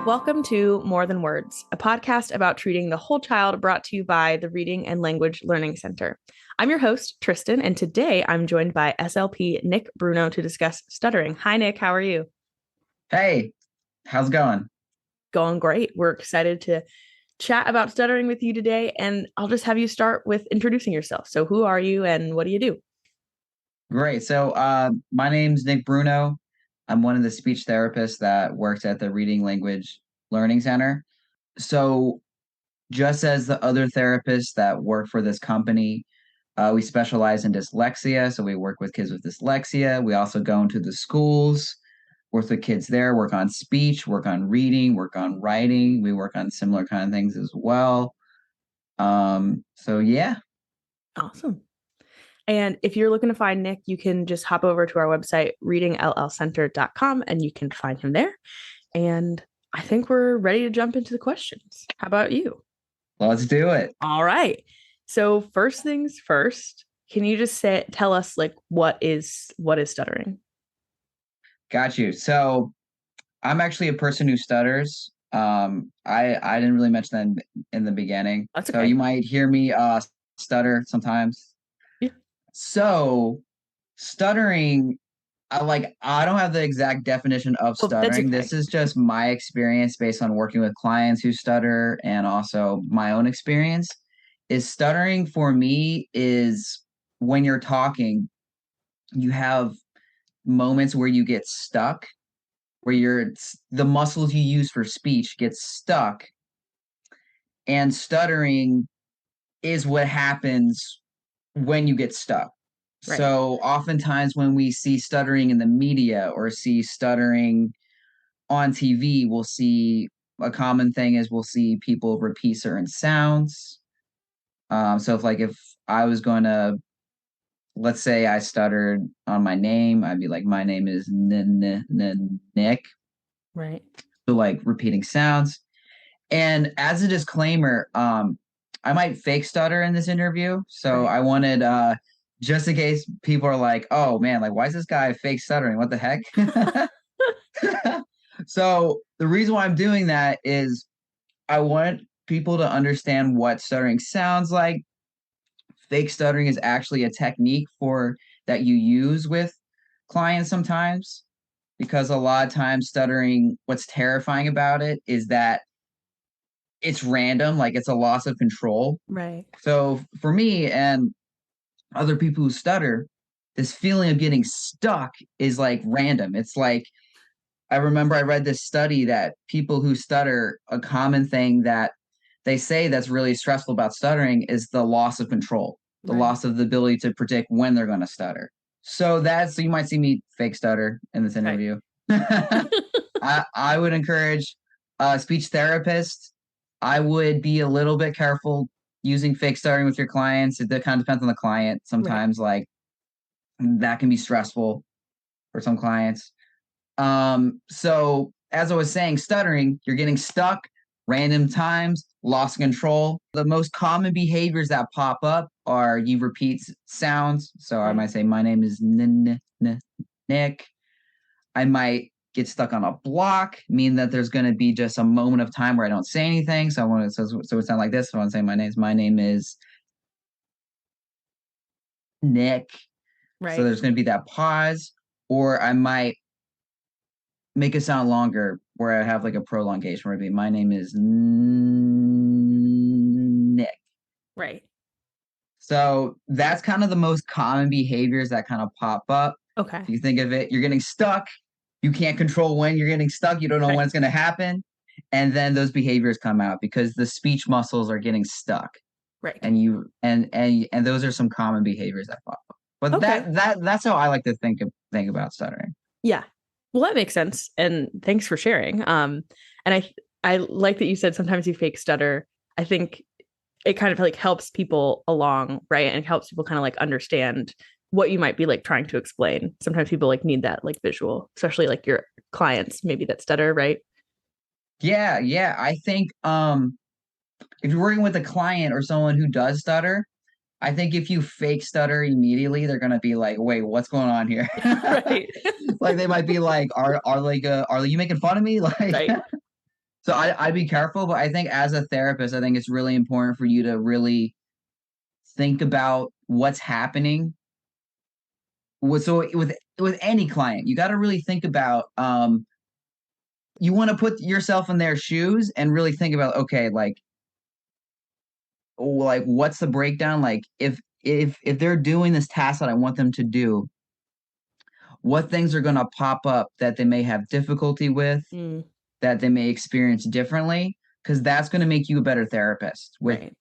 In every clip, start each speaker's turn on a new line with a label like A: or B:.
A: Welcome to More Than Words, a podcast about treating the whole child brought to you by the Reading and Language Learning Center. I'm your host, Tristan, and today I'm joined by SLP Nick Bruno to discuss stuttering. Hi, Nick. How are you?
B: Hey, how's it going?
A: Going great. We're excited to chat about stuttering with you today, and I'll just have you start with introducing yourself. So, who are you and what do you do?
B: Great. My name's Nick Bruno. I'm one of the speech therapists that works at the Reading Language Learning Center. So, just as the other therapists that work for this company, we specialize in dyslexia. So, we work with kids with dyslexia. We also go into the schools, work with kids there, work on speech, work on reading, work on writing. We work on similar kind of things as well. Yeah.
A: Awesome. And if you're looking to find Nick, you can just hop over to our website, readingllcenter.com, and you can find him there. And I think we're ready to jump into the questions. How about you?
B: Let's do it.
A: All right. So first things first, can you just tell us like what is stuttering?
B: Got you. So I'm actually a person who stutters. I didn't really mention that in the beginning.
A: That's
B: So
A: okay.
B: you might hear me stutter sometimes.
A: Yeah.
B: So stuttering, I don't have the exact definition of
A: Oh, that's
B: stuttering.
A: okay.
B: This is just my experience based on working with clients who stutter and also my own experience. Is stuttering for me is when you're talking, you have moments where you get stuck, where the muscles you use for speech get stuck, and stuttering is what happens when you get stuck.
A: Right.
B: So oftentimes when we see stuttering in the media or see stuttering on TV, we'll see a common thing is we'll see people repeat certain sounds. If I was going to, let's say I stuttered on my name, I'd be like, my name is Nick.
A: Right.
B: So like repeating sounds. And as a disclaimer, I might fake stutter in this interview. So
A: Right.
B: I wanted just in case people are like, oh man, like why is this guy fake stuttering? What the heck? So the reason why I'm doing that is I want people to understand what stuttering sounds like. Fake stuttering is actually a technique for that you use with clients sometimes, because a lot of times stuttering, what's terrifying about it is that it's random, like it's a loss of control.
A: Right.
B: So for me and other people who stutter, this feeling of getting stuck is like random. It's like I remember I read this study that people who stutter, a common thing that they say that's really stressful about stuttering is the loss of control, the
A: Right.
B: loss of the ability to predict when they're going to stutter. So you might see me fake stutter in this
A: Right.
B: interview. I would encourage a speech therapist. I would be a little bit careful using fake stuttering with your clients. It kind of depends on the client.
A: Right.
B: Sometimes like that can be stressful for some clients. So as I was saying, stuttering, you're getting stuck, random times, lost control. The most common behaviors that pop up are you repeat sounds. So I
A: Right.
B: might say, my name is Nick. I might get stuck on a block, mean that there's going to be just a moment of time where I don't say anything. So I want to, so it sounds like this. I want to say my name is Nick. So
A: Right.
B: there's going to be that pause, or I might make it sound longer where I have like a prolongation where it'd be my name is Nick.
A: Right.
B: So that's kind of the most common behaviors that kind of pop up.
A: Okay.
B: If you think of it, you're getting stuck. You can't control when you're getting stuck. You don't know when
A: Right.
B: it's going to happen. And then those behaviors come out because the speech muscles are getting stuck.
A: Right.
B: And those are some common behaviors that pop up. But
A: Okay.
B: that's how I like to think about stuttering.
A: Yeah. Well, that makes sense. And thanks for sharing. And I like that you said sometimes you fake stutter. I think it kind of like helps people along, right? And it helps people kind of like understand what you might be like trying to explain. Sometimes people like need that like visual, especially like your clients, maybe that stutter, right?
B: Yeah. I think if you're working with a client or someone who does stutter, I think if you fake stutter immediately, they're gonna be like, "Wait, what's going on here?"
A: Right.
B: Like they might be like, "Are you making fun of me?" Like,
A: Right.
B: So I'd be careful, but I think as a therapist, I think it's really important for you to really think about what's happening. With any client, you got to really think about you want to put yourself in their shoes and really think about, okay, like what's the breakdown? Like if they're doing this task that I want them to do, what things are going to pop up that they may have difficulty with,
A: Mm,
B: that they may experience differently, because that's going to make you a better therapist with
A: right.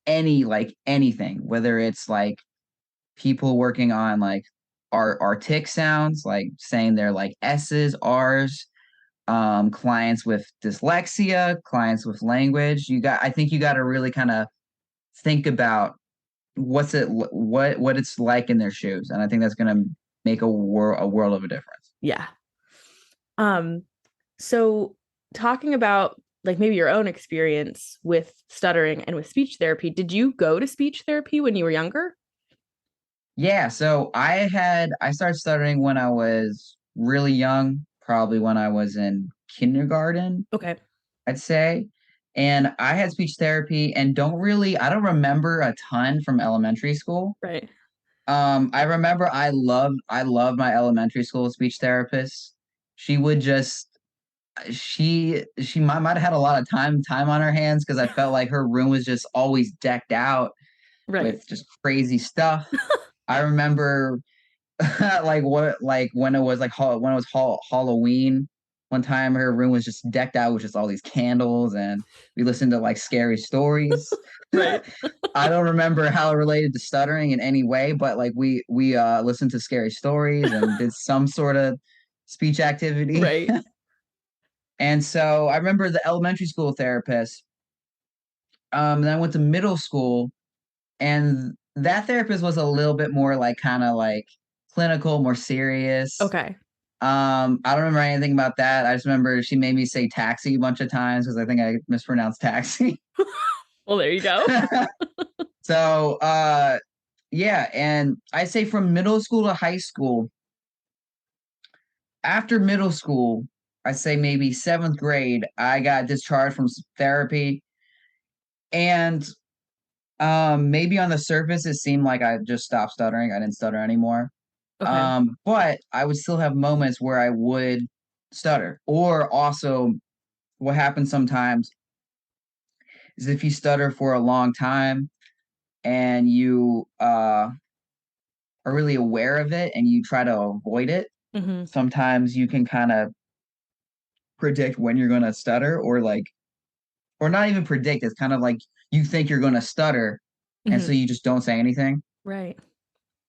B: anything, whether it's like people working on like our tick sounds, like saying they're like S's, R's, clients with dyslexia, clients with language. I think you got to really kind of think about what it's like in their shoes, and I think that's going to make a world of a difference.
A: Yeah. Um, so talking about like maybe your own experience with stuttering and with speech therapy, did you go to speech therapy when you were younger?
B: Yeah, so I started stuttering when I was really young, probably when I was in kindergarten,
A: Okay.
B: I'd say. And I had speech therapy and I don't remember a ton from elementary school.
A: Right.
B: I remember I loved my elementary school speech therapist. She would just she might have had a lot of time on her hands because I felt like her room was just always decked out
A: Right.
B: with just crazy stuff. I remember like when it was like when it was Halloween. One time her room was just decked out with just all these candles, and we listened to like scary stories.
A: Right.
B: I don't remember how it related to stuttering in any way, but like we listened to scary stories and did some sort of speech activity.
A: Right.
B: And so I remember the elementary school therapist. Then I went to middle school, and that therapist was a little bit more like kind of like clinical, more serious.
A: Okay.
B: I don't remember anything about that. I just remember she made me say taxi a bunch of times because I think I mispronounced taxi.
A: Well, there you go.
B: So yeah, and I say from middle school to high school. After middle school, I say maybe seventh grade, I got discharged from therapy. And maybe on the surface it seemed like I just stopped stuttering. I didn't stutter anymore.
A: Okay.
B: But I would still have moments where I would stutter. Or also what happens sometimes is if you stutter for a long time and you are really aware of it and you try to avoid it,
A: Hmm.
B: sometimes you can kind of predict when you're going to stutter, or not even predict. It's kind of like you think you're going to stutter, and so
A: Hmm.
B: you just don't say anything.
A: Right.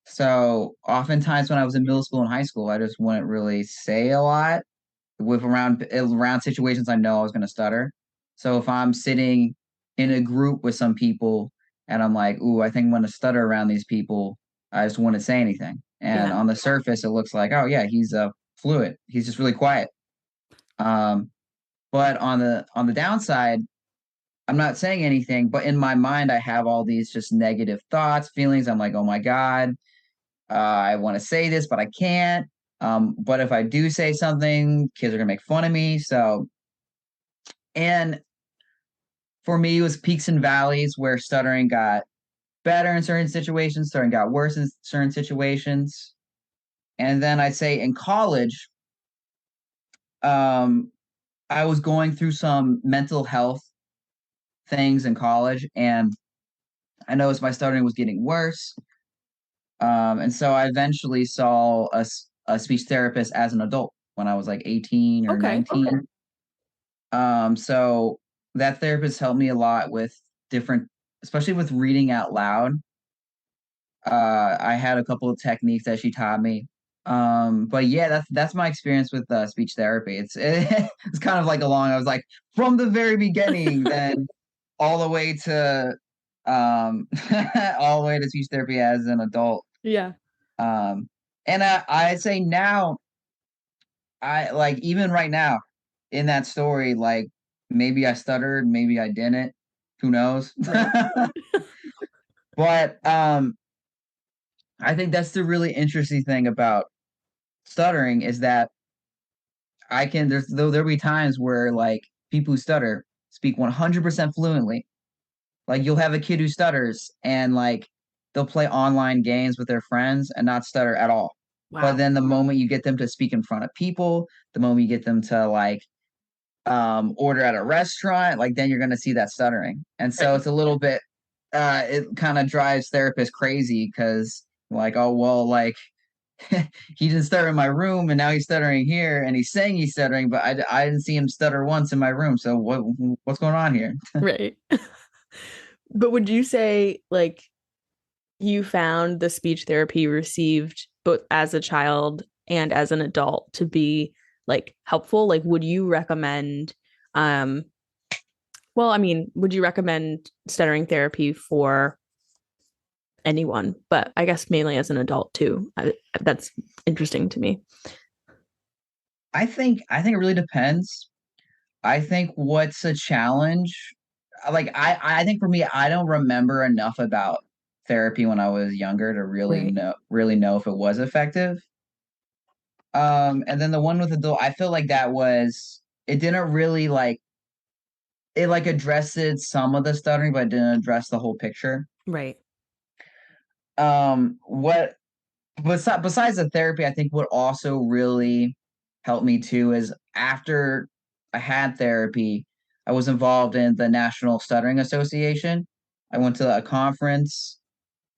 B: So oftentimes when I was in middle school and high school, I just wouldn't really say a lot with around situations I know I was going to stutter. So if I'm sitting in a group with some people and I'm like, "Ooh, I think I'm going to stutter around these people," I just wouldn't say anything. And
A: Yeah.
B: on the surface, it looks like, "Oh yeah, he's fluent. He's just really quiet." Um, but on the downside, I'm not saying anything, but in my mind, I have all these just negative thoughts, feelings. I'm like, "Oh my God, I want to say this, but I can't." But if I do say something, kids are gonna make fun of me. And for me, it was peaks and valleys where stuttering got better in certain situations, stuttering got worse in certain situations. And then I'd say in college, um, I was going through some mental health things in college, and I noticed my stuttering was getting worse. And so I eventually saw a speech therapist as an adult when I was like 18 or
A: Okay.
B: 19. So that therapist helped me a lot with different, especially with reading out loud. I had a couple of techniques that she taught me. But yeah, that's my experience with speech therapy. It's kind of like I was like from the very beginning, then all the way to all the way to speech therapy as an adult.
A: Yeah.
B: Um, and I'd say now, I like even right now in that story, like maybe I stuttered, maybe I didn't. Who knows?
A: Right.
B: But I think that's the really interesting thing about stuttering is that I can there'll be times where like people who stutter speak 100% fluently. Like you'll have a kid who stutters and like they'll play online games with their friends and not stutter at all. But
A: Wow.
B: then the moment you get them to speak in front of people, the moment you get them to like order at a restaurant, like then you're going to see that stuttering. And so
A: Right.
B: it's a little bit it kind of drives therapists crazy because like, oh well, like he didn't stutter in my room and now he's stuttering here and he's saying he's stuttering, but I didn't see him stutter once in my room. So what's going on here?
A: Right. But would you say like you found the speech therapy you received both as a child and as an adult to be like helpful? Like, would you recommend, well, I mean, would you recommend stuttering therapy for anyone? But I guess mainly as an adult too. That's interesting to me.
B: I think it really depends. I think what's a challenge, like I think for me, I don't remember enough about therapy when I was younger to
A: Right.
B: really know if it was effective. And then the one with adult, I feel like it didn't really like it like addressed some of the stuttering, but it didn't address the whole picture.
A: Right.
B: What besides the therapy, I think what also really helped me too is after I had therapy, I was involved in the National Stuttering Association. I went to a conference.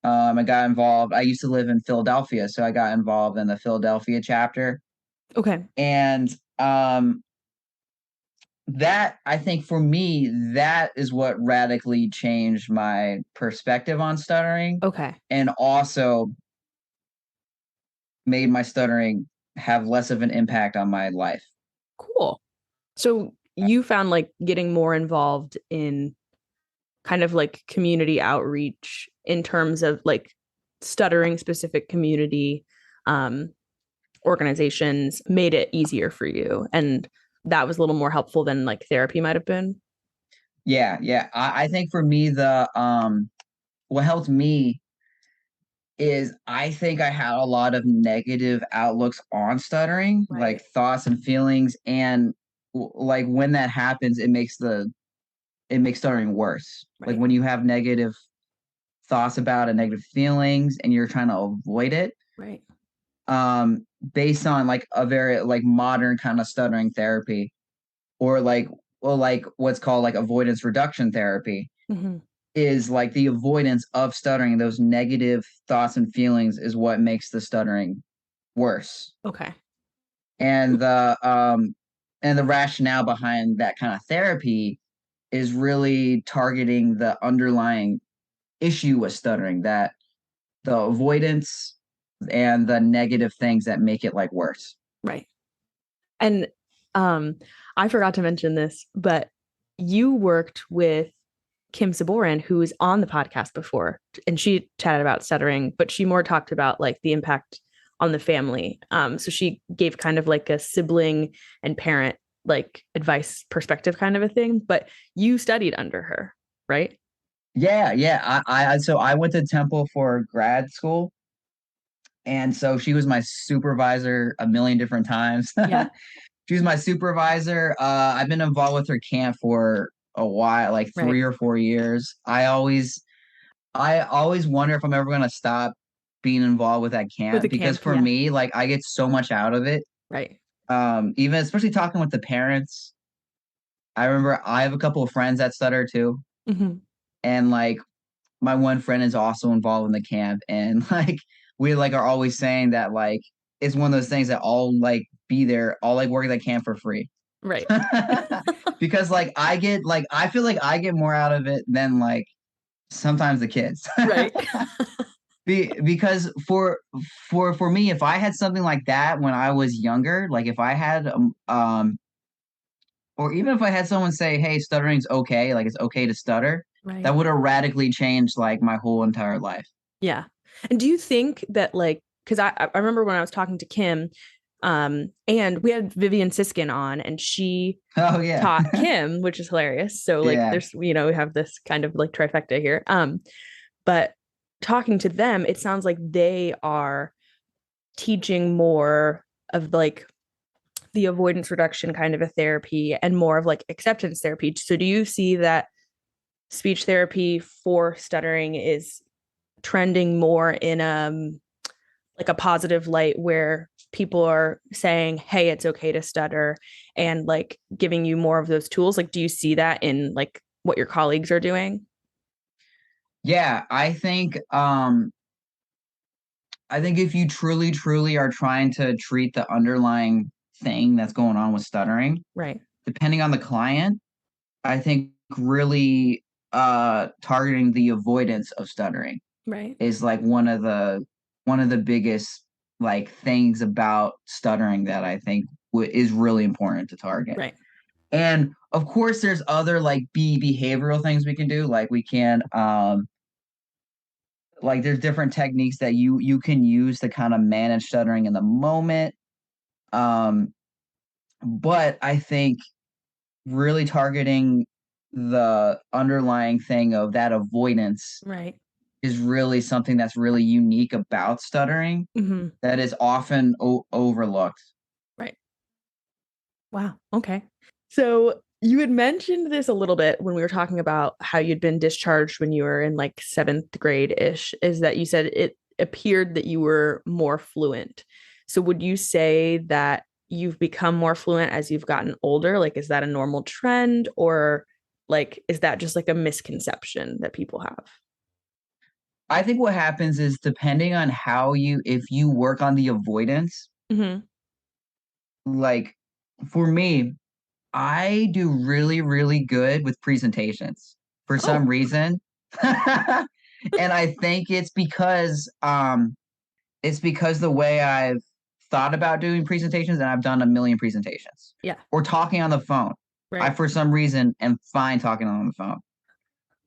B: I got involved. I used to live in Philadelphia, so I got involved in the Philadelphia chapter.
A: Okay.
B: And that I think for me, that is what radically changed my perspective on stuttering
A: Okay.
B: and also made my stuttering have less of an impact on my life.
A: Cool. So you found like getting more involved in kind of like community outreach in terms of like stuttering specific community um, organizations made it easier for you. And that was a little more helpful than like therapy might have been.
B: Yeah, yeah. I think for me the what helped me is I think I had a lot of negative outlooks on stuttering, like
A: Right.
B: thoughts and feelings, and like when that happens, it makes stuttering worse. Like
A: Right.
B: when you have negative thoughts about it, negative feelings, and you're trying to avoid it,
A: Right.
B: um, based on like a very like modern kind of stuttering therapy, or like well, like what's called like avoidance reduction therapy
A: Mm-hmm.
B: is like the avoidance of stuttering. Those negative thoughts and feelings is what makes the stuttering worse.
A: Okay.
B: And the rationale behind that kind of therapy is really targeting the underlying issue with stuttering, that the avoidance and the negative things that make it like worse.
A: Right. And um, I forgot to mention this, but you worked with Kim Saborin, who was on the podcast before, and she chatted about stuttering, but she more talked about like the impact on the family. So she gave kind of like a sibling and parent like advice perspective kind of a thing, but you studied under her, right?
B: Yeah, yeah. So I went to Temple for grad school, and so she was my supervisor a million different times.
A: Yeah.
B: She was my supervisor. I've been involved with her camp for a while, like
A: Right.
B: 3 or 4 years. I always wonder if I'm ever gonna stop being involved with that
A: With the
B: camp because
A: camp.
B: for
A: Yeah.
B: me, like I get so much out of it.
A: Right.
B: Even especially talking with the parents. I remember I have a couple of friends that stutter too,
A: Mm-hmm.
B: and like my one friend is also involved in the camp, and like we like are always saying that like it's one of those things that I'll like be there, I'll like work at that camp for free.
A: Right.
B: Because like I feel like I get more out of it than like sometimes the kids.
A: Right.
B: Because for me, if I had something like that when I was younger, like if I had or even if I had someone say, "Hey, stuttering's okay, like it's okay to stutter," that
A: Right.
B: would have radically changed like my whole entire life.
A: Yeah. And do you think that like because I remember when I was talking to Kim, and we had Vivian Siskin on and she
B: Oh yeah.
A: taught Kim, which is hilarious. So like
B: Yeah.
A: there's we have this kind of like trifecta here. But talking to them, it sounds like they are teaching more of like the avoidance reduction kind of a therapy and more of like acceptance therapy. So do you see that speech therapy for stuttering is trending more in like a positive light where people are saying, hey, it's okay to stutter and like giving you more of those tools? Like, do you see that in like what your colleagues are doing?
B: Yeah, I think if you truly, truly are trying to treat the underlying thing that's going on with stuttering,
A: Right.
B: depending on the client, I think really targeting the avoidance of stuttering
A: Right.
B: is like one of the biggest like things about stuttering that I think is really important to target.
A: Right.
B: And of course, there's other like behavioral things we can do. Like we can like there's different techniques that you can use to kind of manage stuttering in the moment. Um, but I think really targeting the underlying thing of that avoidance
A: Right.
B: is really something that's really unique about stuttering
A: Mm-hmm.
B: that is often overlooked.
A: Right. Wow. Okay. So you had mentioned this a little bit when we were talking about how you'd been discharged when you were in like seventh grade ish, is that you said it appeared that you were more fluent. So would you say that you've become more fluent as you've gotten older? Like, is that a normal trend or like, is that just like a misconception that people have?
B: I think what happens is depending on if you work on the avoidance,
A: Mm-hmm.
B: like for me, I do really, really good with presentations for some
A: Oh,
B: reason. And I think it's because the way I've thought about doing presentations and I've done a million presentations
A: yeah.
B: or talking on the phone. I,
A: Right.
B: for some reason, am fine talking on the phone.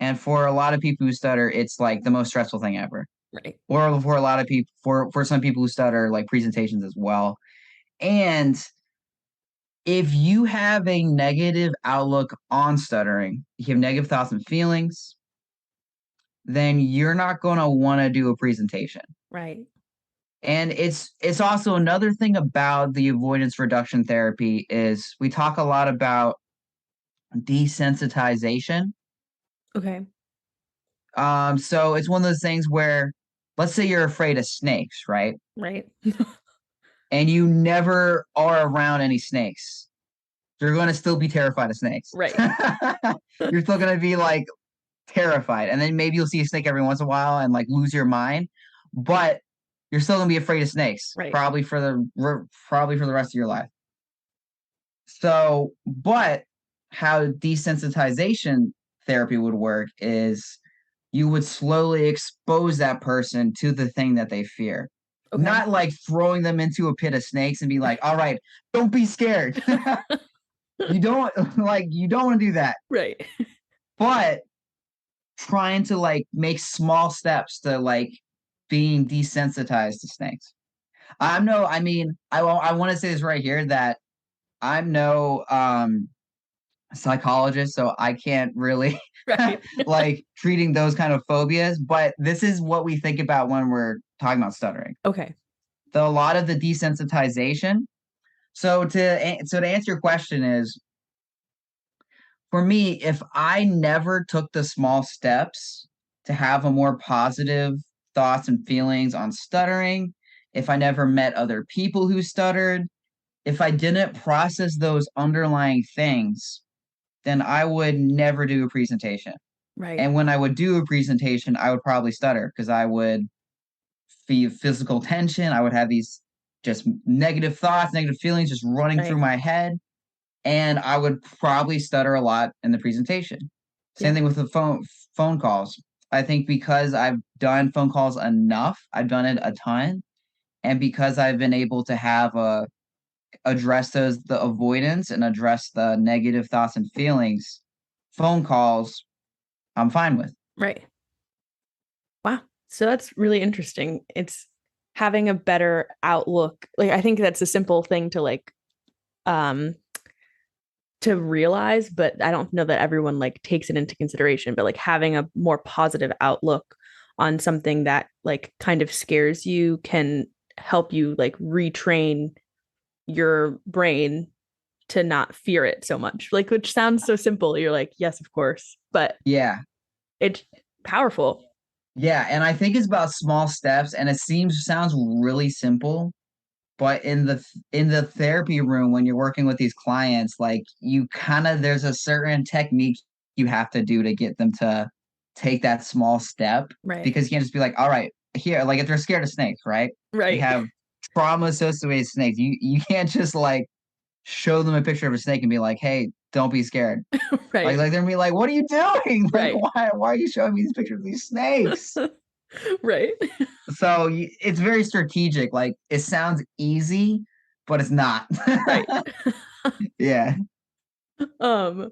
B: And for a lot of people who stutter, it's like the most stressful thing ever.
A: Right.
B: Or for a lot of people, for some people who stutter, like presentations as well. And if you have a negative outlook on stuttering, you have negative thoughts and feelings, then you're not going to want to do a presentation.
A: Right.
B: And it's also another thing about the avoidance reduction therapy is we talk a lot about desensitization.
A: Okay.
B: So it's one of those things where let's say you're afraid of snakes, right?
A: Right.
B: And you never are around any snakes. You're going to still be terrified of snakes.
A: Right.
B: You're still going to be like terrified. And then maybe you'll see a snake every once in a while and like lose your mind. But you're still going to be afraid of snakes
A: Right.
B: probably for the rest of your life. So, but how desensitization therapy would work is you would slowly expose that person to the thing that they fear.
A: Okay.
B: Not like throwing them into a pit of snakes and be like, all right, don't be scared. You don't you don't want to do that.
A: Right.
B: But trying to like make small steps to like being desensitized to snakes. I mean, I want to say this right here that I'm no psychologist, so I can't really
A: Right.
B: like treating those kind of phobias, but this is what we think about when we're talking about stuttering.
A: Okay.
B: A lot of the desensitization. So to answer your question is for me, if I never took the small steps to have a more positive thoughts and feelings on stuttering, if I never met other people who stuttered, if I didn't process those underlying things, then I would never do a presentation.
A: Right.
B: And when I would do a presentation, I would probably stutter because I would feel physical tension. I would have these just negative thoughts, negative feelings just running through
A: Right.
B: my head. And I would probably stutter a lot in the presentation. Same
A: Yeah.
B: thing with the phone calls. I think because I've done phone calls enough, I've done it a ton, and because I've been able to have a address the avoidance and address the negative thoughts and feelings, phone calls I'm fine with.
A: Right. Wow. So that's really interesting. It's having a better outlook. Like I think that's a simple thing um to realize, but I don't know that everyone like takes it into consideration, but like having a more positive outlook on something that like kind of scares you can help you like retrain your brain to not fear it so much. Like, which sounds so simple. You're like, yes, of course, but
B: Yeah.
A: it's powerful.
B: Yeah. And I think it's about small steps, and it sounds really simple, but in the therapy room when you're working with these clients, like you kind of there's a certain technique you have to do to get them to take that small step,
A: Right.
B: because you can't just be like, all right, here, like if they're scared of snakes, right? They
A: Right.
B: have trauma associated with snakes. You can't just like show them a picture of a snake and be like, hey, don't be scared.
A: Right.
B: Like they're gonna be like, what are you doing? Like,
A: Right.
B: why are you showing me these pictures of these snakes?
A: Right.
B: So it's very strategic. Like it sounds easy, but it's not.
A: Right.
B: Yeah.
A: Um,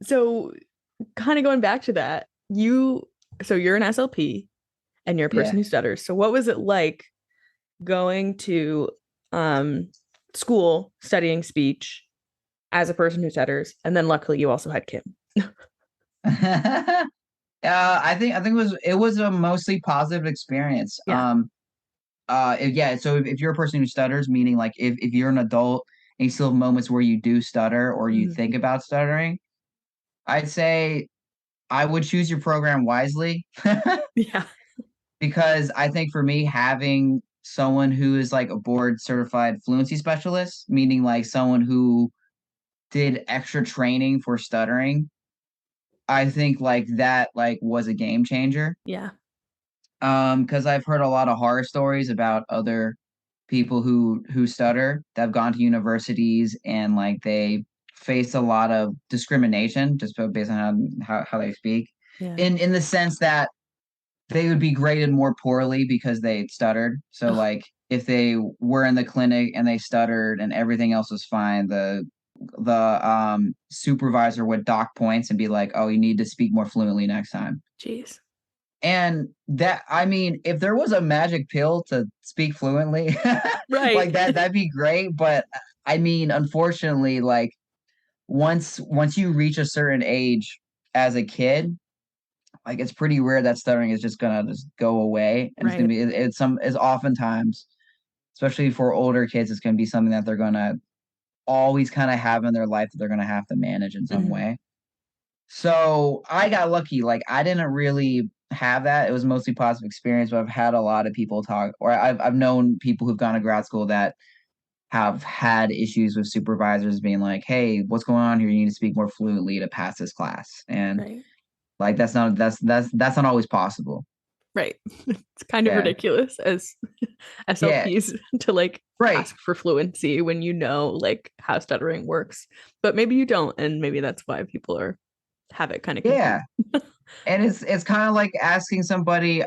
A: so kind of going back to that, you're an SLP and you're a person
B: Yeah.
A: who stutters. So what was it like going to um school studying speech as a person who stutters? And then luckily you also had Kim.
B: I think it was a mostly positive experience.
A: Yeah.
B: Yeah. So if you're a person who stutters, meaning like if you're an adult and you still have moments where you do stutter or you
A: Mhm.
B: think about stuttering, I'd say I would choose your program wisely.
A: Yeah.
B: Because I think for me, having someone who is like a board certified fluency specialist, meaning like someone who did extra training for stuttering, I think like that like was a game changer.
A: Yeah.
B: Because I've heard a lot of horror stories about other people who stutter that have gone to universities, and like they face a lot of discrimination just based on how they speak,
A: Yeah.
B: in the sense that they would be graded more poorly because they stuttered. So
A: Ugh,
B: like if they were in the clinic and they stuttered and everything else was fine, the supervisor would dock points and be like, "Oh, you need to speak more fluently next time."
A: jeez.
B: And that, I mean, if there was a magic pill to speak fluently,
A: Right.
B: like that'd be great. But I mean, unfortunately, like once you reach a certain age as a kid, like it's pretty rare that stuttering is just gonna just go away, and it's gonna
A: Right.
B: be it's oftentimes, especially for older kids, it's gonna be something that they're gonna always kind of have in their life that they're gonna have to manage in some
A: Mhm.
B: way. So I got lucky. Like I didn't really have that. It was mostly positive experience, but I've had a lot of people talk, or I've known people who've gone to grad school that have had issues with supervisors being like, "Hey, what's going on here? You need to speak more fluently to pass this class." And
A: Right.
B: like that's not always possible.
A: Right. It's kind of
B: Yeah.
A: ridiculous as
B: Yeah.
A: SLPs to like
B: Right.
A: ask for fluency when you know like how stuttering works. But maybe you don't, and maybe that's why people are have it kind of confused.
B: Yeah. And it's kind of like asking somebody,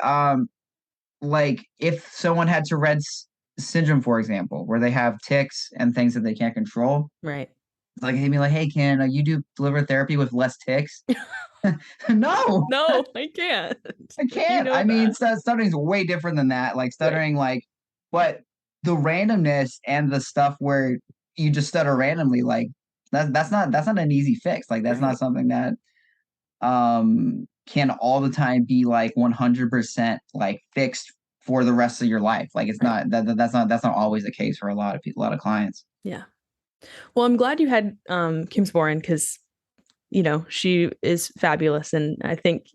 B: like if someone had Tourette's syndrome, for example, where they have tics and things that they can't control.
A: Right.
B: It's like, hey, me like, hey, can you do deliver therapy with less tics? No,
A: No, I can't.
B: I
A: You
B: can't.
A: know
B: I mean,
A: that.
B: stuttering's way different than that. Like
A: Right.
B: stuttering, like, but the randomness and the stuff where you just stutter randomly, like that's not an easy fix. Like that's not
A: Right.
B: something that can all the time be like 100% like fixed for the rest of your life. Like it's
A: Right.
B: not that's not always the case for a lot of people, a lot of clients.
A: Yeah. Well, I'm glad you had Kim Sporen because she is fabulous. And I think,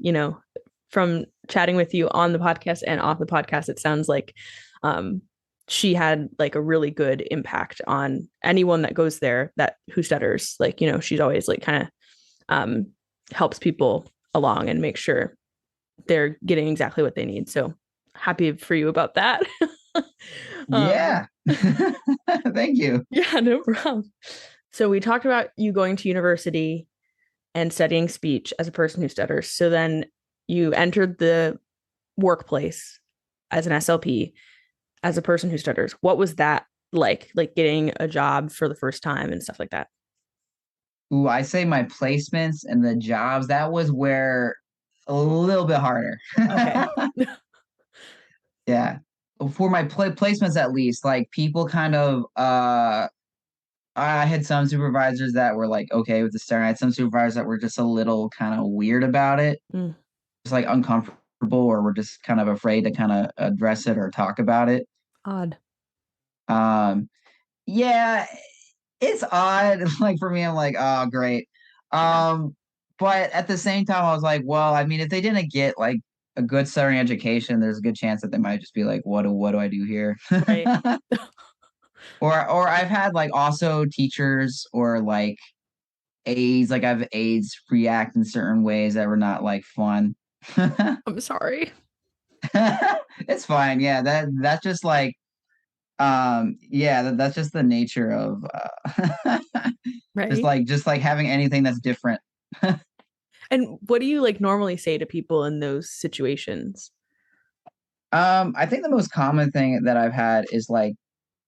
A: from chatting with you on the podcast and off the podcast, it sounds like um, she had like a really good impact on anyone that goes there that who stutters. Like, she's always like kind of um, helps people along and make sure they're getting exactly what they need. So happy for you about that. um,
B: Yeah. Thank you.
A: yeah, no problem. So we talked about you going to university and studying speech as a person who stutters. So then you entered the workplace as an SLP as a person who stutters. What was that like getting a job for the first time and stuff like that?
B: Ooh, I say my placements and the jobs, that was where a little bit harder.
A: Okay.
B: Yeah. For my placements at least, like people kind of I had some supervisors that were like okay with the staring. I had some supervisors that were just a little kind of weird about it.
A: Mm,
B: Just like uncomfortable, or were just kind of afraid to kind of address it or talk about it.
A: odd.
B: Um yeah, it's odd. Like for me, I'm like, oh, great.
A: Yeah.
B: Um, but at the same time, I was like, well, I mean, if they didn't get like a good stuttering education, there's a good chance that they might just be like, what do I do here?
A: Right.
B: Or I've had like also teachers or like aides, like I've aides react in certain ways that were not like fun.
A: I'm sorry.
B: It's fine. Yeah, that's just like yeah, that's just the nature of
A: Right.
B: just like having anything that's different.
A: And what do you like normally say to people in those situations?
B: I think the most common thing that I've had is like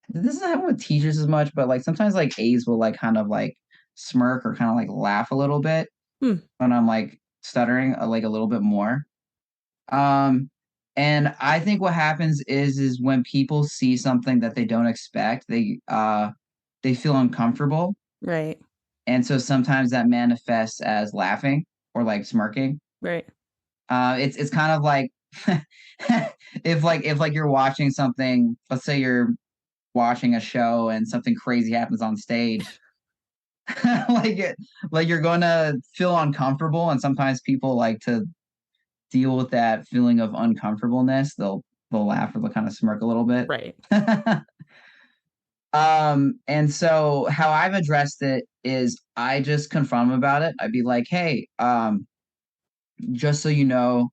B: this doesn't happen with teachers as much, but like sometimes like A's will like kind of like smirk or kind of like laugh a little bit
A: Hmm.
B: when I'm like stuttering like a little bit more. Um, and I think what happens is when people see something that they don't expect, they feel uncomfortable.
A: Right.
B: And so sometimes that manifests as laughing or like smirking.
A: Right.
B: It's kind of like if like you're watching something, let's say you're watching a show and something crazy happens on stage, like like you're gonna feel uncomfortable, and sometimes people like to deal with that feeling of uncomfortableness. They'll laugh or they'll kind of smirk a little bit.
A: Right.
B: And so how I've addressed it is I just confront them about it. I'd be like, hey, just so you know,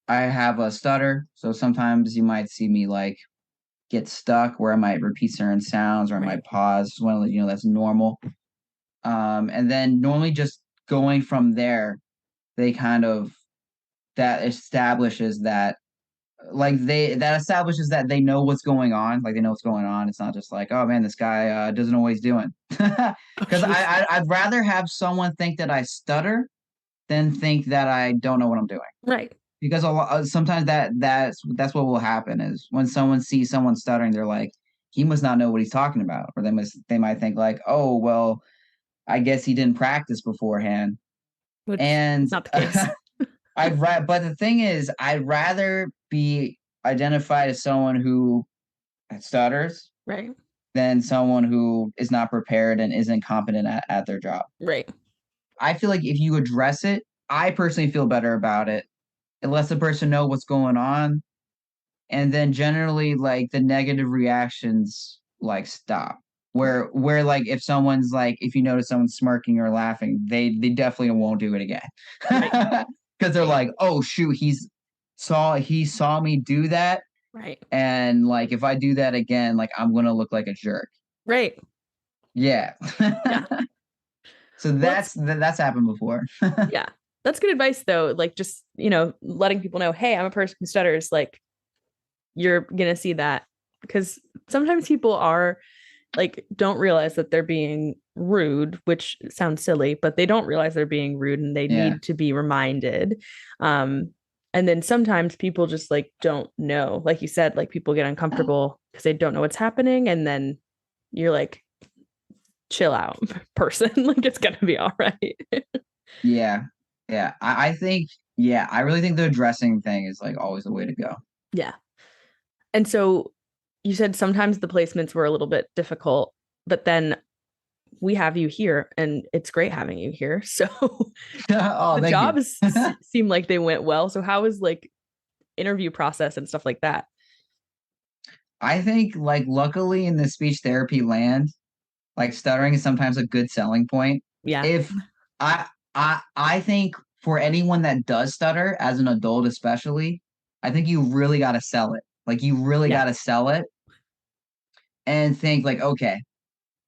B: I have a stutter. So sometimes you might see me like get stuck where I might repeat certain sounds or I might
A: Right.
B: pause. Well, you know, that's normal. And then normally just going from there, they kind of that establishes that like they that establishes that they know what's going on. Like they know what's going on. It's not just like, oh man, this guy doesn't know what he's doing.
A: Oh,
B: Because
A: jeez.
B: I'd rather have someone think that I stutter than think that I don't know what I'm doing.
A: Right.
B: Because sometimes that's what will happen is when someone sees someone stuttering, they're like, he must not know what he's talking about, or they might think like, oh well, I guess he didn't practice beforehand.
A: Which
B: And
A: is not the case.
B: but the thing is, I'd rather be identified as someone who stutters
A: Right.
B: than someone who is not prepared and isn't competent at their job.
A: Right.
B: I feel like if you address it, I personally feel better about it. It lets the person know what's going on. And then generally like the negative reactions like stop.
A: Right.
B: Where like if someone's like if you notice someone smirking or laughing, they definitely won't do it again.
A: Right.
B: Because they're
A: Right.
B: like, oh shoot, he saw me do that.
A: Right.
B: And like if I do that again, like I'm gonna look like a jerk.
A: Right.
B: Yeah.
A: Yeah.
B: So
A: Well, that's
B: that's happened before.
A: yeah. That's good advice though. Like just, letting people know, hey, I'm a person who stutters. Like you're gonna see that because sometimes people are like don't realize that they're being rude, which sounds silly, but they don't realize they're being rude and they
B: Yeah.
A: need to be reminded. um and then sometimes people just like don't know, like you said, like people get uncomfortable because they don't know what's happening, and then you're like, chill out, person. Like it's gonna be all right.
B: Yeah. Yeah. I think yeah, I really think the dressing thing is like always the way to go.
A: Yeah. And so you said sometimes the placements were a little bit difficult, but then we have you here and it's great having you here. So
B: Oh,
A: the
B: thank you.
A: jobs seem like they went well. So how was like interview process and stuff like that?
B: I think like luckily in the speech therapy land, like stuttering is sometimes a good selling point.
A: Yeah.
B: If I I think for anyone that does stutter as an adult especially, I think you really got to sell it. Like you really
A: Yeah.
B: got to sell it and think like, okay,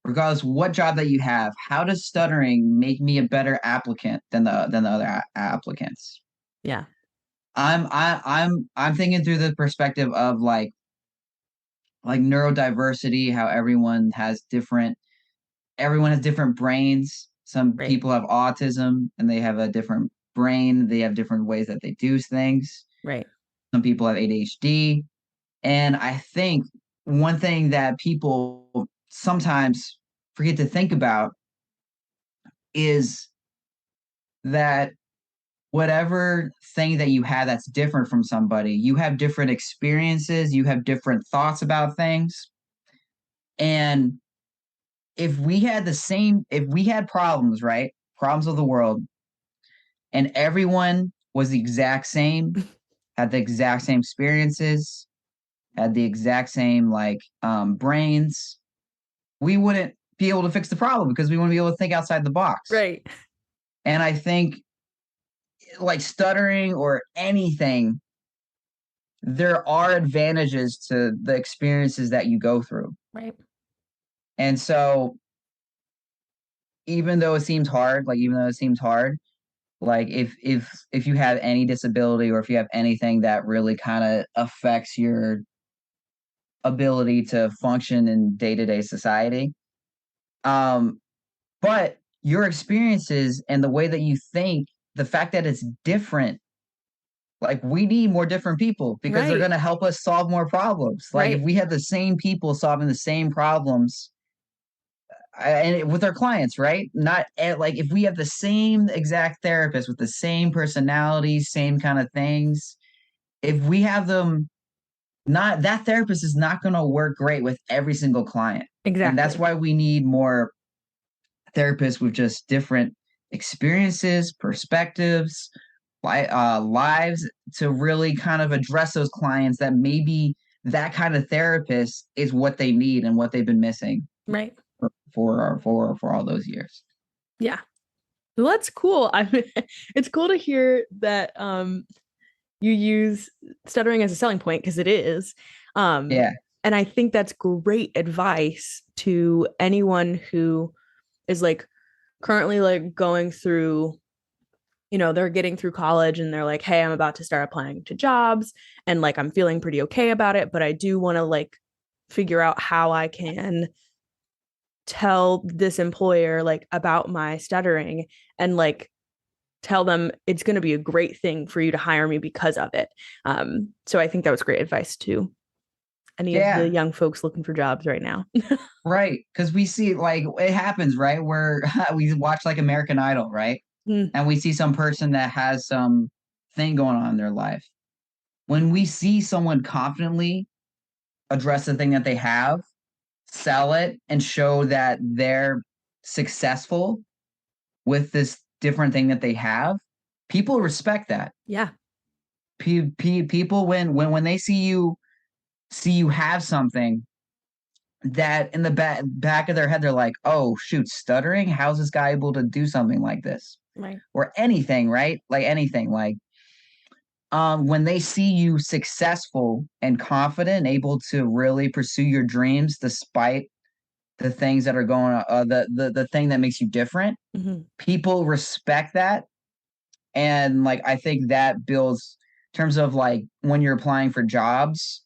B: regardless what job that you have, how does stuttering make me a better applicant than the other applicants?
A: Yeah.
B: I'm thinking through the perspective of like neurodiversity, how everyone has different brains. Some
A: Right.
B: people have autism and they have a different brain. They have different ways that they do things.
A: Right.
B: Some people have ADHD. And I think one thing that people sometimes forget to think about is that whatever thing that you have that's different from somebody, you have different experiences, you have different thoughts about things. And if we had problems, right? Problems of the world, and everyone was the exact same, had the exact same experiences, had the exact same brains, we wouldn't be able to fix the problem because we wouldn't be able to think outside the box.
A: Right.
B: And I think like stuttering or anything, there are advantages to the experiences that you go through.
A: Right.
B: And so even though it seems hard, like if you have any disability or if you have anything that really kind of affects your ability to function in day-to-day society, but your experiences and the way that you think, the fact that it's different, like we need more different people because they're
A: Right.
B: going to help us solve more problems. Like if
A: Right.
B: we have the same people solving the same problems and with our clients, right? Not like if we have the same exact therapist with the same personality, same kind of things, if we have them, not that therapist is not going to work great with every single client. And that's
A: Exactly.
B: why we need more therapists with just different experiences, perspectives, lives to really kind of address those clients that maybe that kind of therapist is what they need and what they've been missing
A: Right.
B: for all those years.
A: Yeah. Well, that's cool. It's cool to hear that you use stuttering as a selling point because it is. Um,
B: Yeah.
A: and I think that's great advice to anyone who is like currently like going through, they're getting through college and they're like, hey, I'm about to start applying to jobs and like I'm feeling pretty okay about it, but I do want to like figure out how I can tell this employer like about my stuttering and like tell them it's going to be a great thing for you to hire me because of it. So I think that was great advice to any of the
B: Yeah.
A: young folks looking for jobs right now.
B: Right. Because we see like it happens, right? Where we watch like American Idol, right?
A: Mm,
B: And we see some person that has some thing going on in their life. When we see someone confidently address the thing that they have, sell it, and show that they're successful with this different thing that they have, people respect that.
A: yeah.
B: People when they see you have something that in the back of their head they're like, oh shoot, stuttering, how's this guy able to do something like this
A: Right.
B: or anything, right? Like anything, like when they see you successful and confident, able to really pursue your dreams despite the things that are going on, the thing that makes you different,
A: Mm-hmm.
B: people respect that. And like I think that builds in terms of like when you're applying for jobs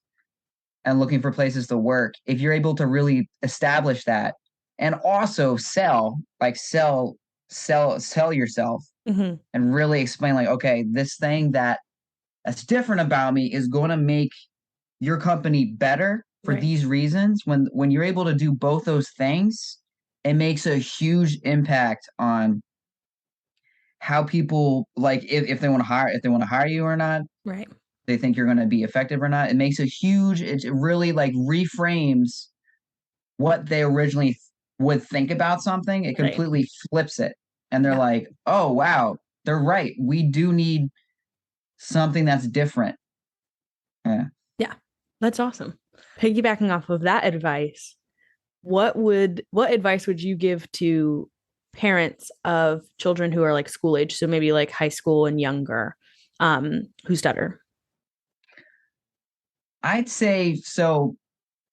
B: and looking for places to work, if you're able to really establish that and also sell yourself
A: Mm-hmm.
B: and really explain like, okay, this thing that's different about me is going to make your company better for
A: Right.
B: these reasons. When you're able to do both those things, it makes a huge impact on how people like if they want to hire you or not,
A: Right.
B: they think you're going to be effective or not. It really like reframes what they originally would think about something. It
A: Right.
B: completely flips it. And they're
A: Yeah.
B: like, oh wow, they're right. We do need something that's different. Yeah.
A: Yeah. That's awesome. Piggybacking off of that advice, what advice would you give to parents of children who are like school age, so maybe like high school and younger, who stutter?
B: I'd say so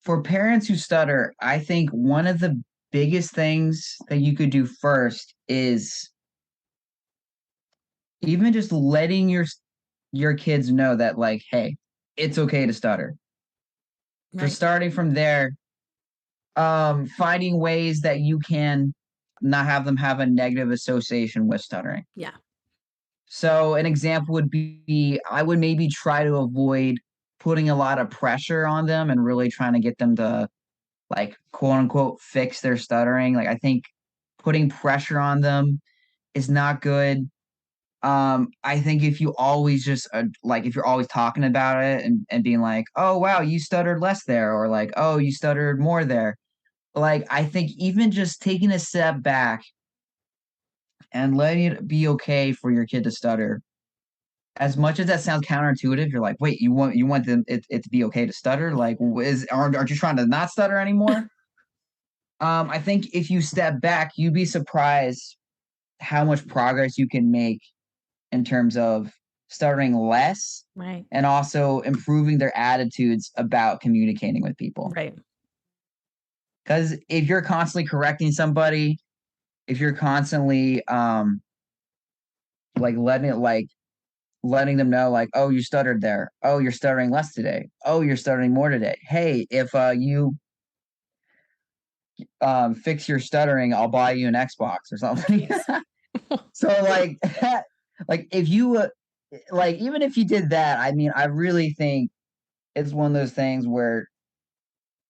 B: for parents who stutter, I think one of the biggest things that you could do first is even just letting your kids know that like, hey, it's okay to stutter. Just
A: Right.
B: starting from there, finding ways that you can not have them have a negative association with stuttering.
A: Yeah.
B: So an example would be I would maybe try to avoid putting a lot of pressure on them and really trying to get them to like quote unquote fix their stuttering. Like I think putting pressure on them is not good. I think if you always just like if you're always talking about it and being like, oh wow, you stuttered less there, or like, oh, you stuttered more there, like I think even just taking a step back and letting it be okay for your kid to stutter, as much as that sounds counterintuitive, you're like, wait, you want it to be okay to stutter? Like, aren't you trying to not stutter anymore? I think if you step back, you'd be surprised how much progress you can make in terms of stuttering less
A: Right.
B: and also improving their attitudes about communicating with people.
A: Right.
B: Because if you're constantly correcting somebody, if you're constantly like letting them know like, oh, you stuttered there, oh, you're stuttering less today, oh, you're stuttering more today, hey, if you fix your stuttering, I'll buy you an Xbox or something. So like like if you like even if you did that, I mean, I really think it's one of those things where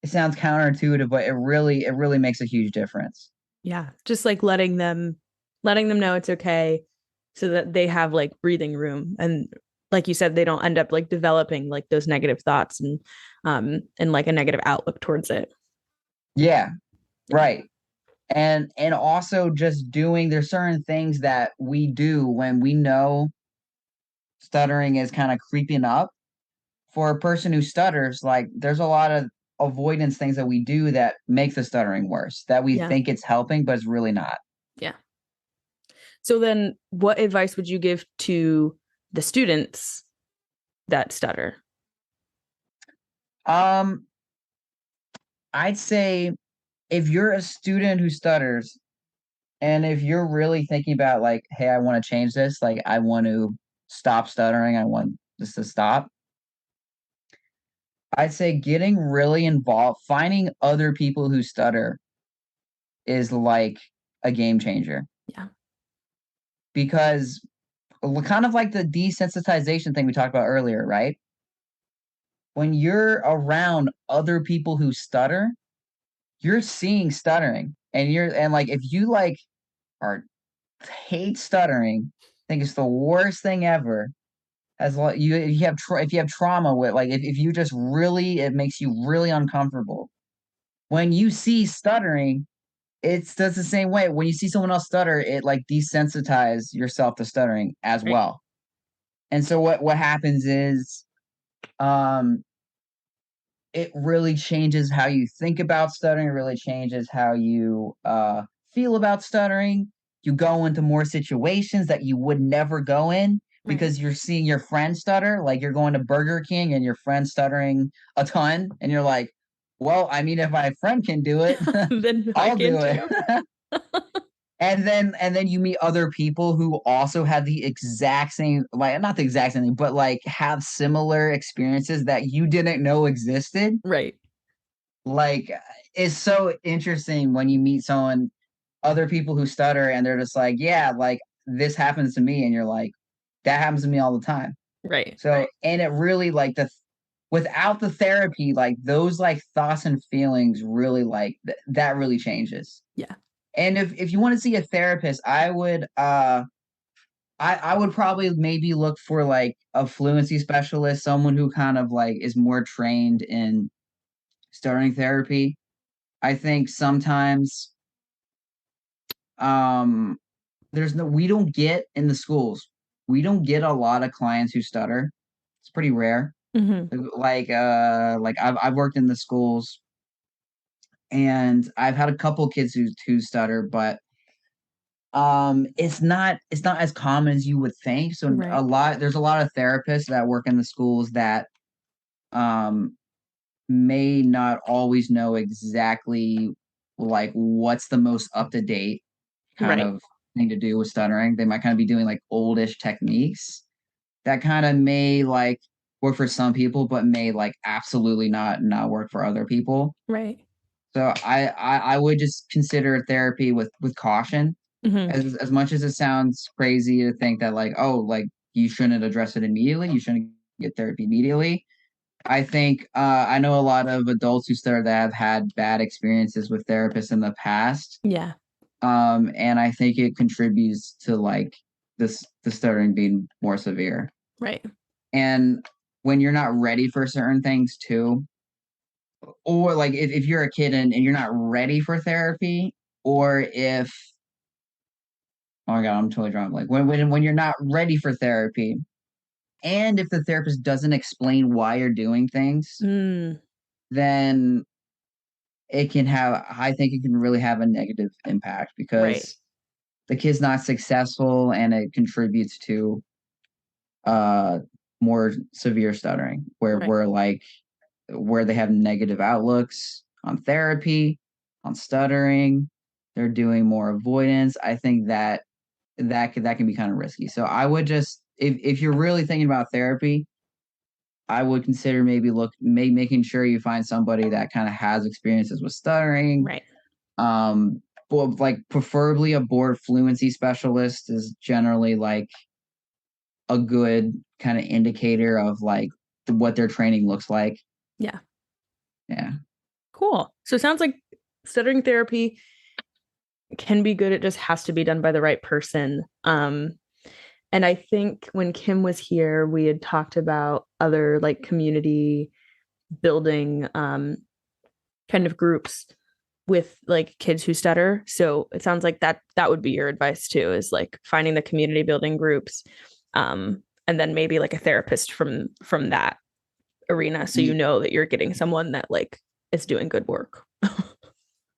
B: it sounds counterintuitive, but it really makes a huge difference.
A: Yeah. Just like letting them know it's okay so that they have like breathing room. And like you said, they don't end up like developing like those negative thoughts and like a negative outlook towards it.
B: Yeah,
A: Yeah.
B: right. And also just doing there's certain things that we do when we know stuttering is kind of creeping up. For a person who stutters, like there's a lot of avoidance things that we do that make the stuttering worse, that we
A: Yeah.
B: think it's helping, but it's really not.
A: Yeah. So then what advice would you give to the students that stutter?
B: Um, I'd say if you're a student who stutters, and if you're really thinking about like, hey, I want to change this, like I want to stop stuttering, I want this to stop, I'd say getting really involved, finding other people who stutter is like a game changer
A: Yeah.
B: because kind of like the desensitization thing we talked about earlier, right? When you're around other people who stutter, you're seeing stuttering and like if you like are hate stuttering, think it's the worst thing ever. As like you if you have if you have trauma with like if you just really it makes you really uncomfortable. When you see stuttering, it does the same way. When you see someone else stutter, it like desensitize yourself to stuttering as
A: Right.
B: well. And so what happens is um it really changes how you think about stuttering, it really changes how you feel about stuttering. You go into more situations that you would never go in
A: Right.
B: because you're seeing your friend stutter. Like you're going to Burger King and your friend stuttering a ton, and you're like, well, I mean, if my friend can do it,
A: Then I
B: I'll
A: can
B: do it.
A: too.
B: And then you meet other people who also have the exact same like not the exact same thing, but like have similar experiences that you didn't know existed.
A: Right.
B: Like it's so interesting when you meet someone, other people who stutter, and they're just like, yeah, like this happens to me, and you're like, that happens to me all the time.
A: Right.
B: So, and it really like without the therapy, like those like thoughts and feelings really like that really changes.
A: Yeah.
B: And if you want to see a therapist, I would probably maybe look for like a fluency specialist, someone who kind of like is more trained in stuttering therapy. I think sometimes um we don't get in the schools. We don't get a lot of clients who stutter. It's pretty rare.
A: Hmm.
B: Like I've worked in the schools and I've had a couple kids who stutter, but it's not as common as you would think. So
A: Right.
B: there's a lot of therapists that work in the schools that um may not always know exactly like what's the most up to date kind
A: Right.
B: of thing to do with stuttering. They might kind of be doing like oldish techniques that kind of may like work for some people, but may like absolutely not work for other people.
A: Right.
B: So I would just consider therapy with caution.
A: Hmm.
B: As much as it sounds crazy to think that like, oh, like you shouldn't address it immediately, you shouldn't get therapy immediately. I think I know a lot of adults who stutter that have had bad experiences with therapists in the past.
A: Yeah.
B: And I think it contributes to like the stuttering being more severe.
A: Right.
B: And when you're not ready for certain things too, or like if you're a kid and you're not ready for therapy, or if, oh my God, I'm totally drunk. Like when you're not ready for therapy, and if the therapist doesn't explain why you're doing things,
A: Mm,
B: then it can have, I think it can really have a negative impact
A: right.
B: because the kid's not successful and it contributes to uh more severe stuttering where
A: Right.
B: we're like where they have negative outlooks on therapy, on stuttering, they're doing more avoidance. I think that can be kind of risky. So I would just, if you're really thinking about therapy, I would consider maybe making sure you find somebody that kind of has experiences with stuttering.
A: Right.
B: But like preferably a board fluency specialist is generally like a good kind of indicator of like what their training looks like.
A: Yeah.
B: Yeah.
A: Cool. So it sounds like stuttering therapy can be good. It just has to be done by the right person. And I think when Kim was here, we had talked about other like community building kind of groups with like kids who stutter. So it sounds like that would be your advice too, is like finding the community building groups, and then maybe like a therapist from that arena, so you know that you're getting someone that like is doing good work.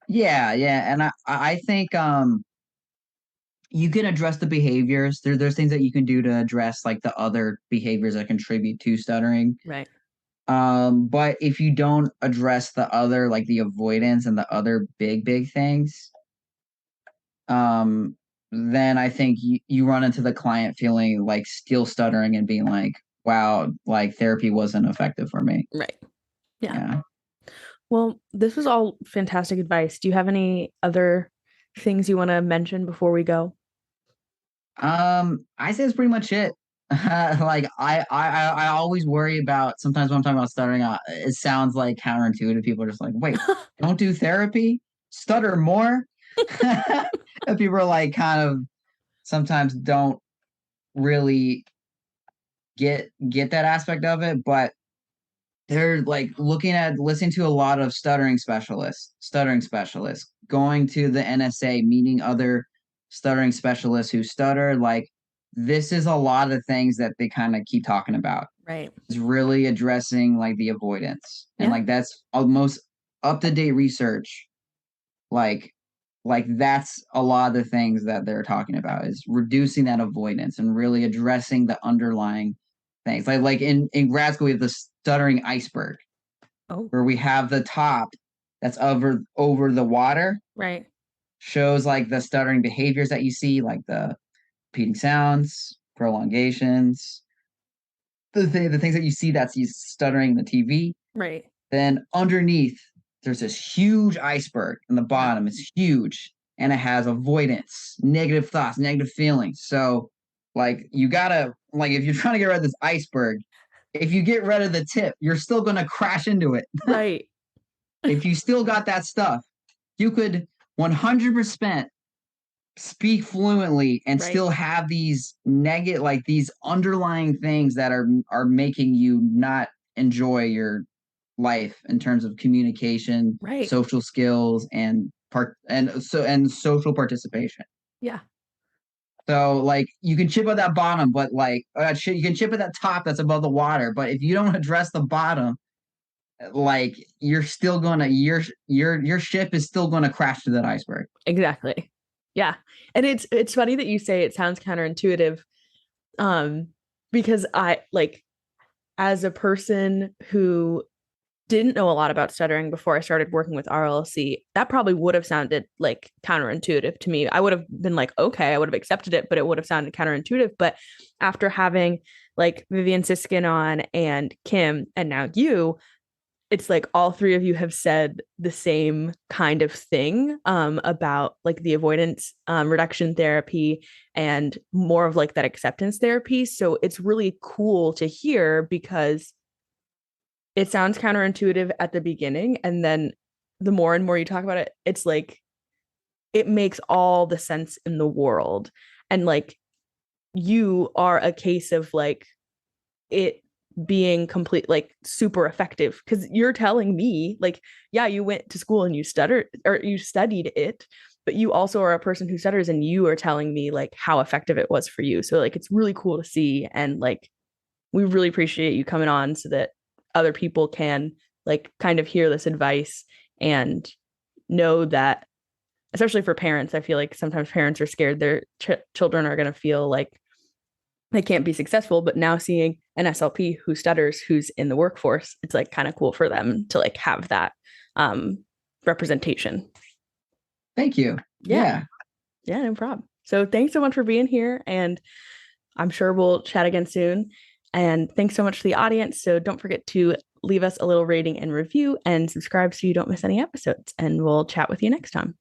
B: Yeah, yeah. And I think you can address the behaviors. There's things that you can do to address like the other behaviors that contribute to stuttering.
A: Right.
B: But if you don't address the other, like the avoidance and the other big things, um, then I think you run into the client feeling like still stuttering and being like, wow, like therapy wasn't effective for me.
A: Right. Yeah.
B: Yeah.
A: Well, this was all fantastic advice. Do you have any other things you want to mention before we go?
B: I say that's pretty much it. Like I always worry about sometimes when I'm talking about stuttering, it sounds like counterintuitive. People are just like, wait, don't do therapy, stutter more. And people are like kind of sometimes don't really get that aspect of it, but they're like listening to a lot of stuttering specialists, going to the NSA, meeting other stuttering specialists who stutter. Like this is a lot of things that they kind of keep talking about.
A: Right.
B: It's really addressing like the avoidance. And
A: Yeah.
B: like that's almost up-to-date research. Like that's a lot of the things that they're talking about is reducing that avoidance and really addressing the underlying things. Like in grad school, we have the stuttering iceberg
A: Oh,
B: where we have the top that's over the water,
A: right.
B: shows like the stuttering behaviors that you see, like the repeating sounds, prolongations, the things that you see that's stuttering in the TV.
A: Right.
B: Then underneath, there's this huge iceberg, and the
A: Yeah.
B: bottom is huge, and it has avoidance, negative thoughts, negative feelings. So, like, you gotta, like, if you're trying to get rid of this iceberg, if you get rid of the tip, you're still gonna crash into it.
A: Right.
B: If you still got that stuff, you could 100% speak fluently and
A: Right.
B: still have these negative, like these underlying things that are making you not enjoy your life in terms of communication,
A: Right.
B: social skills, and social participation.
A: Yeah.
B: So like you can chip at that bottom, but like you can chip at that top that's above the water. But if you don't address the bottom, like you're still gonna your ship is still gonna crash to that iceberg.
A: Exactly. Yeah. And it's funny that you say it sounds counterintuitive, um because I like, as a person who didn't know a lot about stuttering before I started working with RLLC, that probably would have sounded like counterintuitive to me. I would have been like, okay, I would have accepted it, but it would have sounded counterintuitive. But after having like Vivian Siskin on and Kim and now you, it's like all three of you have said the same kind of thing, about like the avoidance, reduction therapy and more of like that acceptance therapy. So it's really cool to hear because it sounds counterintuitive at the beginning. And then the more and more you talk about it, it's like it makes all the sense in the world. And like you are a case of like it being complete, like super effective, because you're telling me like, yeah, you went to school and you stuttered or you studied it, but you also are a person who stutters, and you are telling me like how effective it was for you. So like it's really cool to see, and like we really appreciate you coming on so that other people can like kind of hear this advice and know that, especially for parents, I feel like sometimes parents are scared their children are going to feel like they can't be successful, but now seeing an SLP who stutters, who's in the workforce, it's like kind of cool for them to like have that representation.
B: Thank you.
A: Yeah. Yeah, no problem. So thanks so much for being here, and I'm sure we'll chat again soon. And thanks so much to the audience. So don't forget to leave us a little rating and review and subscribe so you don't miss any episodes. And we'll chat with you next time.